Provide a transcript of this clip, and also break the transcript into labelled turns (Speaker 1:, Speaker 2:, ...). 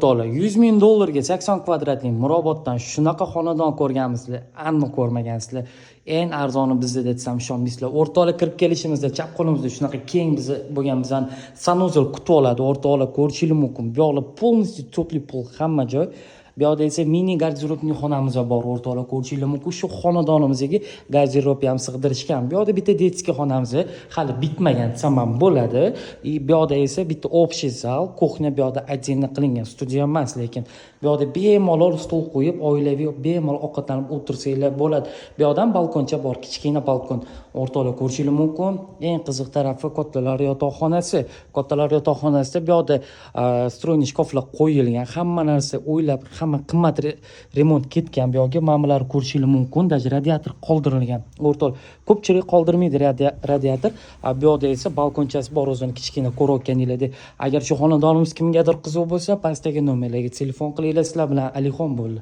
Speaker 1: To'la 100 ming dollarga 80 kvadratli Miroboddan shunaqa xonadon ko'rganmisizlar, aniq ko'rmagansizlar. Eng arzoni bizda desam ishonmaysizlar. O'rtoqlar kirib kelishimizda chap qo'limizda shunaqa keng bizni bo'lgan bizani sanuzel kutib oladi. O'rtoqlar ko'rishingiz mumkin. Bu yoqlar полностью теплый pol hamma joy. Bu yoqda esa mini garderobli xonamiz bor. O'rtoqlar ko'rishingiz mumkin. Shu xonadonimizga garderob ham sig'dirishgan. Bu yoqda bitta detskiy xonamiz hali bitmagan desam ham bo'ladi. Bu yoqda esa bitta общий zal, kuxnya bu yoqda отдельно qilingan. Studiya emas, lekin bu yoqda bemalol stol qo'yib, oilaviy bemalol ovqatlanib o'tirsanglar bo'ladi. Bu yoqdan balkoncha bor, kichkina balkon. O'rtoqlar ko'rishingiz mumkin. Eng qiziq tarafi kattalar yotoqxonasi. Kattalar yotoqxonasida bu yoqda stroyniy shkaflar qo'yilgan. Hamma narsa o'ylab, hamma qimmat remont ketgan. Bu yoqga ma'malar ko'rishingiz mumkin. Даже radiator qoldirilgan. O'rtoqlar ko'pchilik qoldirmaydi radiator. Bu yoqda esa balkonchasi bor, o'zini kichkina ko'rayotganinglarda. Agar shu xonadonimiz kimgadir qiziq bo'lsa, pastdagi nomerlarga telefon qilinglar. Sizlar bilan Alixon bo'ldi.